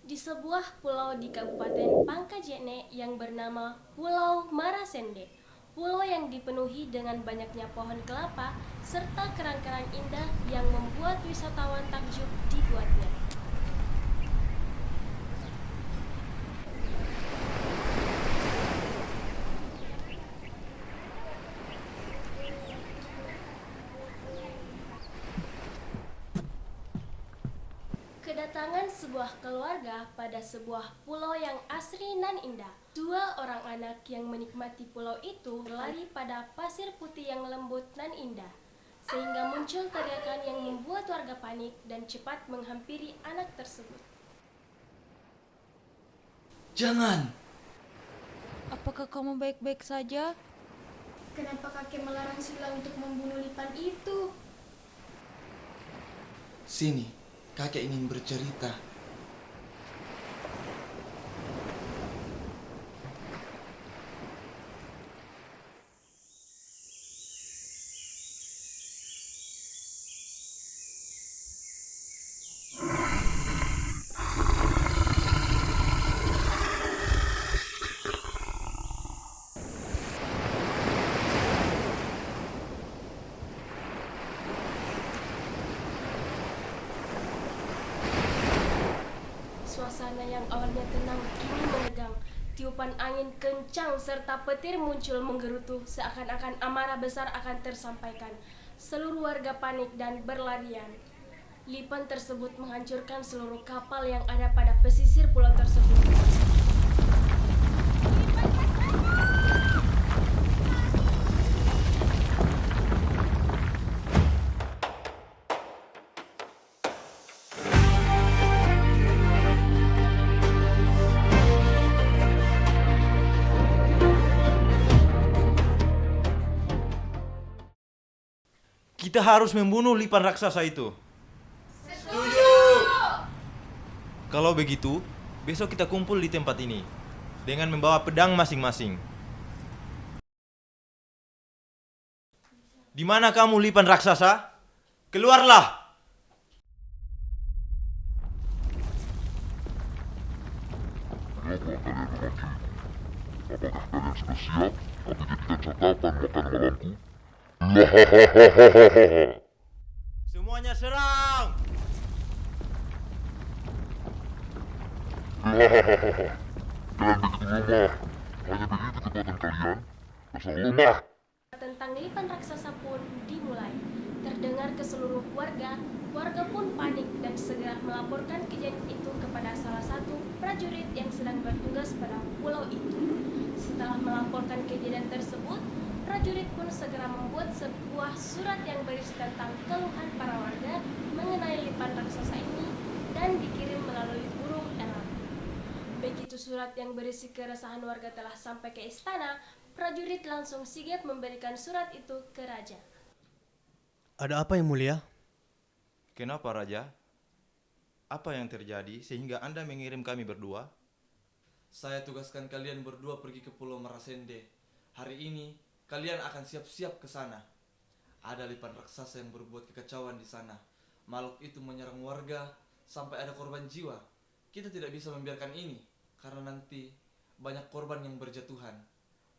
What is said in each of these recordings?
Di sebuah pulau di Kabupaten Pangkajene yang bernama Pulau Marasende. Pulau yang dipenuhi dengan banyaknya pohon kelapa serta kerang-kerang indah yang membuat wisatawan takjub dibuatnya. Kedatangan sebuah keluarga pada sebuah pulau yang asri nan indah. Dua orang anak yang menikmati pulau itu berlari pada pasir putih yang lembut nan indah. Sehingga muncul teriakan yang membuat warga panik dan cepat menghampiri anak tersebut. Jangan! Apakah kamu baik-baik saja? Kenapa kakek melarang Sila untuk membunuh Lipan itu? Sini, kakek ingin bercerita. Suasana yang awalnya tenang kini menegang. Tiupan angin kencang serta petir muncul menggerutu seakan-akan amarah besar akan tersampaikan. Seluruh warga panik dan berlarian. Lipan tersebut menghancurkan seluruh kapal yang ada pada pesisir pulau tersebut. Kita harus membunuh Lipan raksasa itu. Setuju! Kalau begitu, besok kita kumpul di tempat ini dengan membawa pedang masing-masing. Di mana kamu, Lipan raksasa? Keluarlah! Kenapa kalian memanggilku? Apakah kalian sudah siap aku jadikan santapan makan malamku? Hahaha. Semuanya serang! Kalian begitu lemah. Hanya begitu kekuatan kalian. Dasar lemah. Tentang Lipan raksasa pun dimulai. Terdengar ke seluruh warga, warga pun panik dan segera melaporkan kejadian itu kepada salah satu prajurit yang sedang bertugas pada pulau itu. Setelah melaporkan kejadian tersebut, prajurit pun segera membuat sebuah surat yang berisi tentang keluhan para warga mengenai Lipan raksasa ini dan dikirim melalui burung elang. Begitu surat yang berisi keresahan warga telah sampai ke istana, prajurit langsung sigap memberikan surat itu ke raja. Ada apa yang mulia? Kenapa, Raja? Apa yang terjadi sehingga Anda mengirim kami berdua? Saya tugaskan kalian berdua pergi ke Pulau Marasende. Hari ini, kalian akan siap-siap ke sana. Ada Lipan raksasa yang berbuat kekacauan di sana. Makhluk itu menyerang warga sampai ada korban jiwa. Kita tidak bisa membiarkan ini, karena nanti banyak korban yang berjatuhan.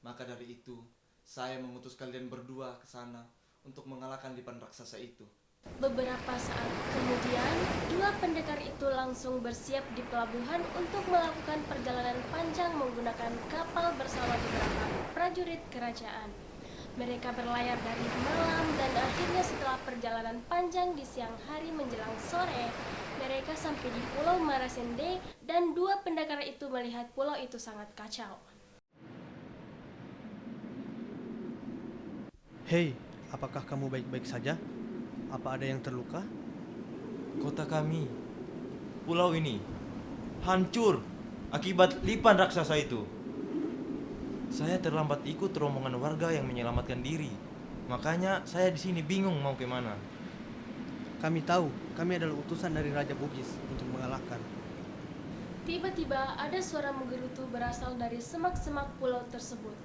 Maka dari itu, saya mengutus kalian berdua ke sana untuk mengalahkan Lipan raksasa itu. Beberapa saat kemudian, dua pendekar itu langsung bersiap di pelabuhan untuk melakukan perjalanan panjang menggunakan kapal bersama beberapa prajurit kerajaan. Mereka berlayar dari malam dan akhirnya setelah perjalanan panjang di siang hari menjelang sore, mereka sampai di Pulau Marasende dan dua pendekar itu melihat pulau itu sangat kacau. Hei, apakah kamu baik-baik saja? Apa ada yang terluka? Kota kami, pulau ini, hancur akibat Lipan raksasa itu. Saya terlambat ikut rombongan warga yang menyelamatkan diri. Makanya saya di sini bingung mau kemana. Kami tahu, kami adalah utusan dari Raja Bugis untuk mengalahkan. Tiba-tiba ada suara menggerutu berasal dari semak-semak pulau tersebut.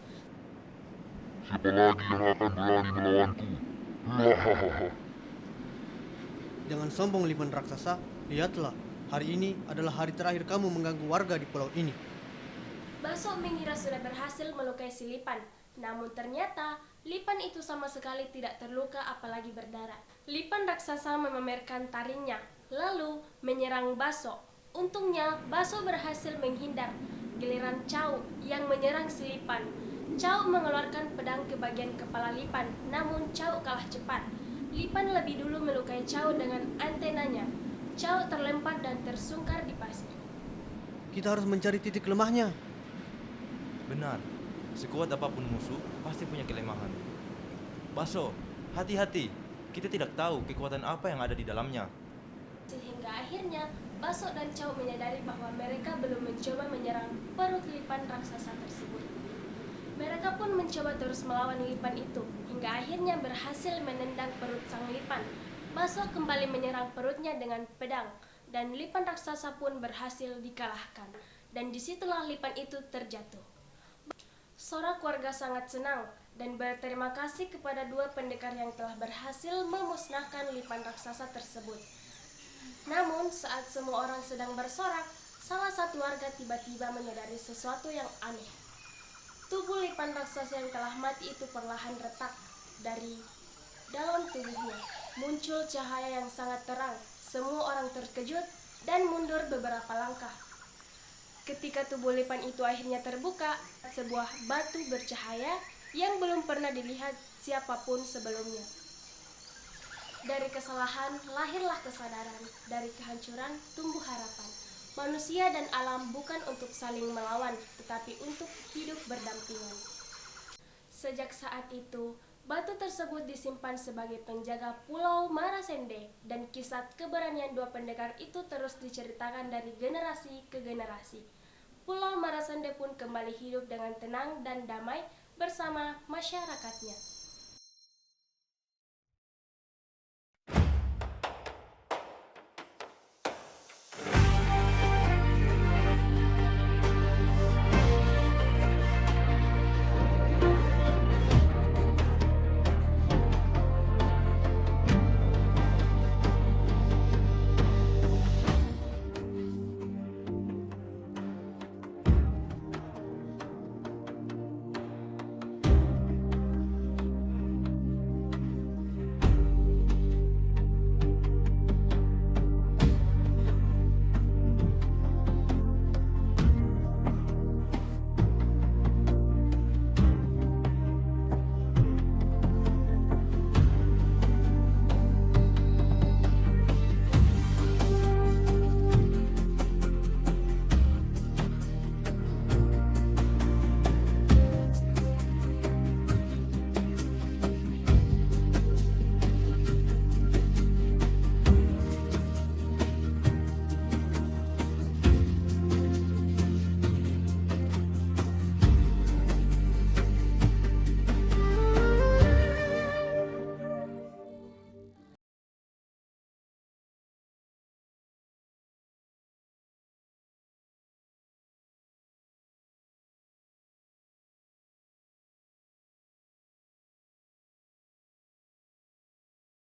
Siapa lagi yang akan berani melawanku? Hahaha. Jangan sombong Lipan raksasa, lihatlah, Hari ini adalah hari terakhir kamu mengganggu warga di pulau ini. Baso mengira sudah berhasil melukai si Lipan, namun ternyata Lipan itu sama sekali tidak terluka apalagi berdarah. Lipan raksasa memamerkan taringnya, lalu menyerang Baso. Untungnya Baso berhasil menghindar. Giliran Cao yang menyerang si Lipan. Cao mengeluarkan pedang ke bagian kepala Lipan, namun Cao kalah cepat. Lipan lebih dulu melukai Cao dengan antenanya. Cao terlempar dan tersungkar di pasir. Kita harus mencari titik lemahnya. Benar, sekuat apapun musuh pasti punya kelemahan. Baso, hati-hati. Kita tidak tahu kekuatan apa yang ada di dalamnya. Sehingga akhirnya Baso dan Cao menyadari bahwa mereka belum mencoba menyerang perut Lipan raksasa tersebut. Mereka pun mencoba terus melawan Lipan itu, hingga akhirnya berhasil menendang perut sang Lipan. Baso kembali menyerang perutnya dengan pedang, dan Lipan raksasa pun berhasil dikalahkan. Dan disitulah Lipan itu terjatuh. Sorak warga sangat senang dan berterima kasih kepada dua pendekar yang telah berhasil memusnahkan Lipan raksasa tersebut. Namun saat semua orang sedang bersorak, salah satu warga tiba-tiba menyadari sesuatu yang aneh. Tubuh Lipan raksasa yang telah mati itu perlahan retak. Dari dalam tubuhnya muncul cahaya yang sangat terang. Semua orang terkejut dan mundur beberapa langkah. Ketika tubuh Lipan itu akhirnya terbuka, sebuah batu bercahaya yang belum pernah dilihat siapapun sebelumnya. Dari kesalahan lahirlah kesadaran, dari kehancuran tumbuh harapan. Manusia dan alam bukan untuk saling melawan, tetapi untuk hidup berdampingan. Sejak saat itu, batu tersebut disimpan sebagai penjaga Pulau Marasende, dan kisah keberanian dua pendekar itu terus diceritakan dari generasi ke generasi. Pulau Marasende pun kembali hidup dengan tenang dan damai bersama masyarakatnya.